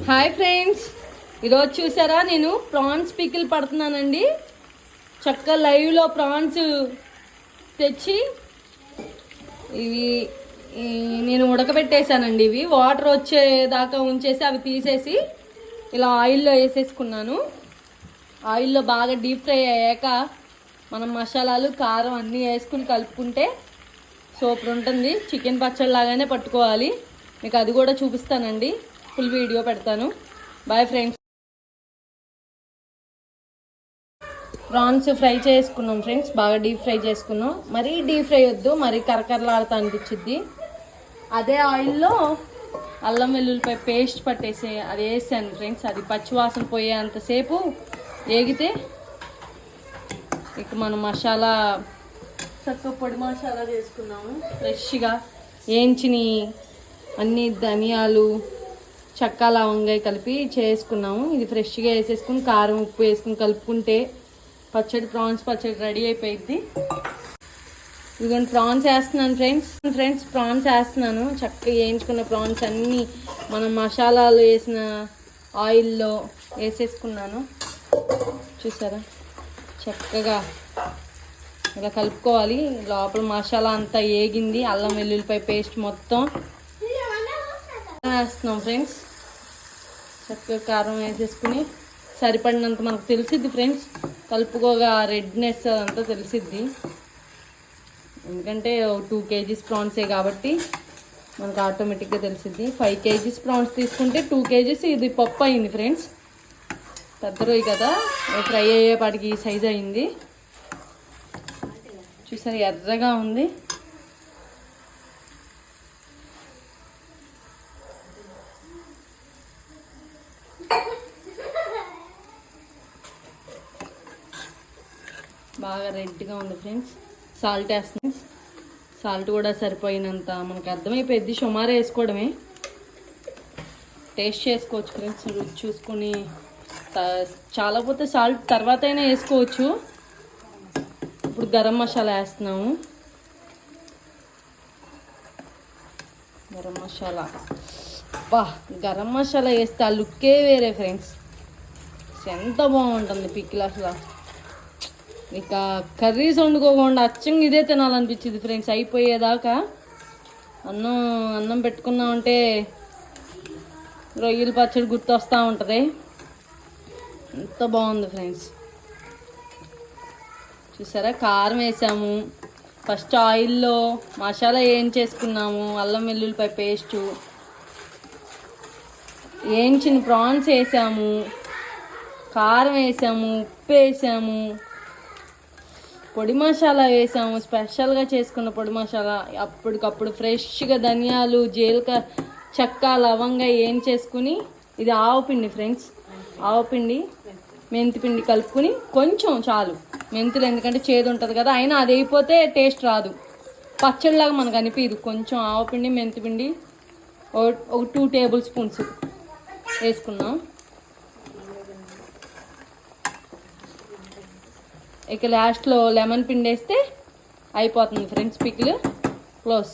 Hi friends, ఈరోజు చూసారా నేను ప్రాన్స్ పికిల్ పడుతున్నానండి. చక్కగా లైవ్లో ప్రాన్స్ తెచ్చి ఇవి నేను ఉడకబెట్టేశానండి. ఇవి వాటర్ వచ్చేదాకా ఉంచేసి అవి తీసేసి ఇలా ఆయిల్లో వేసేసుకున్నాను. ఆయిల్లో బాగా డీప్ ఫ్రై అయ్యాక మనం మసాలాలు కారం అన్నీ వేసుకుని కలుపుకుంటే సూపర్ ఉంటుంది. చికెన్ పచ్చడి లాగానే పట్టుకోవాలి. మీకు అది కూడా చూపిస్తానండి, ఫుల్ వీడియో పెడతాను. Bye friends. ప్రాన్స్ ఫ్రై చేసుకున్నాం ఫ్రెండ్స్, బాగా డీప్ ఫ్రై చేసుకున్నాం. మరీ డీప్ ఫ్రై వద్దు, మరీ కరకరలాడుతూ అనిపించిద్ది. అదే ఆయిల్లో అల్లం వెల్లుల్లిపై పేస్ట్ పట్టేసి అది వేసాను ఫ్రెండ్స్. అది పచ్చివాసన పోయేంతసేపు వేగితే ఇక మనం మసాలా చక్కగా పొడి మసాలా చేసుకున్నాము. ఫ్రెష్గా వేయించిని అన్ని ధనియాలు చెక్క లవంగాయ కలిపి చేసుకున్నాము. ఇది ఫ్రెష్గా వేసేసుకుని కారం ఉప్పు వేసుకుని కలుపుకుంటే ప్రాన్స్ పచ్చడి రెడీ అయిపోయింది. ఇదిగోండి ప్రాన్స్ వేస్తున్నాను ఫ్రెండ్స్ ప్రాన్స్ వేస్తున్నాను. చక్కగా వేయించుకున్న ప్రాన్స్ అన్నీ మనం మసాలాలు వేసిన ఆయిల్లో వేసేసుకున్నాను. చూసారా, చక్కగా ఇలా కలుపుకోవాలి. లోపల మసాలా అంతా వేగింది. అల్లం వెల్లుల్లిపాయ పేస్ట్ మొత్తం వేస్తున్నాం ఫ్రెండ్స్. చక్కగా కారం వేసేసుకుని సరిపడినంత మనకు తెలిసిద్ది ఫ్రెండ్స్. కలుపుకోగా రెడ్నెస్ అంతా తెలిసిద్ది. ఎందుకంటే 2 kgs ప్రాన్సే కాబట్టి మనకు ఆటోమేటిక్గా తెలిసిద్ది. 5 kgs ప్రాన్స్ తీసుకుంటే 2 kgs ఇది పప్పు అయింది ఫ్రెండ్స్. పెద్ద రొయ్యి కదా, ఫ్రై అయ్యేపాటికి సైజ్ అయింది. చూసారు, ఎర్రగా ఉంది. బాగా రెడ్గా ఉంది ఫ్రెండ్స్. సాల్ట్ వేస్తుంది. సాల్ట్ కూడా సరిపోయినంత మనకు అర్థమైపోయింది. సుమారు వేసుకోవడమే, టేస్ట్ చేసుకోవచ్చు ఫ్రెండ్స్. రుచి చూసుకొని చాలా పోతే సాల్ట్ తర్వాత అయినా వేసుకోవచ్చు. ఇప్పుడు గరం మసాలా వేస్తున్నాము. గరం మసాలా, గరం మసాలా వేస్తే ఆ లుక్కే వేరే ఫ్రెండ్స్. ఎంత బాగుంటుంది పికిల్ అసలు. ఇక కర్రీస్ వండుకోకుండా అచ్చంగా ఇదే తినాలనిపించింది ఫ్రెండ్స్. అయిపోయేదాకా అన్నం పెట్టుకున్నామంటే రొయ్యల పచ్చడి గుర్తొస్తూ ఉంటుంది. ఎంత బాగుంది ఫ్రెండ్స్. చూసారా, కారం వేసాము. ఫస్ట్ ఆయిల్లో మసాలా చేసుకున్నాము. అల్లం వెల్లుల్లిపాయ పేస్టు వేయించిన ప్రాన్స్ వేసాము. కారం వేసాము, ఉప్పు వేసాము, పొడి మసాలా వేసాము. స్పెషల్గా చేసుకున్న పొడి మసాలా. అప్పటికప్పుడు ఫ్రెష్గా ధనియాలు జీలకర్ర చెక్క లవంగా చేసుకుని, ఇది ఆవపిండి ఫ్రెండ్స్. ఆవపిండి మెంతిపిండి కలుపుకుని కొంచెం చాలు. మెంతులు ఎందుకంటే చేదు ఉంటుంది కదా, అయినా అది అయిపోతే టేస్ట్ రాదు, పచ్చడిలాగా మనకు అనిపించదు. కొంచెం ఆవపిండి మెంతిపిండి ఒక 2 టేబుల్ స్పూన్స్ వేసుకున్నాం. ఇక లాస్ట్లో లెమన్ పిండి వేస్తే అయిపోతుంది ఫ్రెండ్స్ పికిల్ క్లోజ్.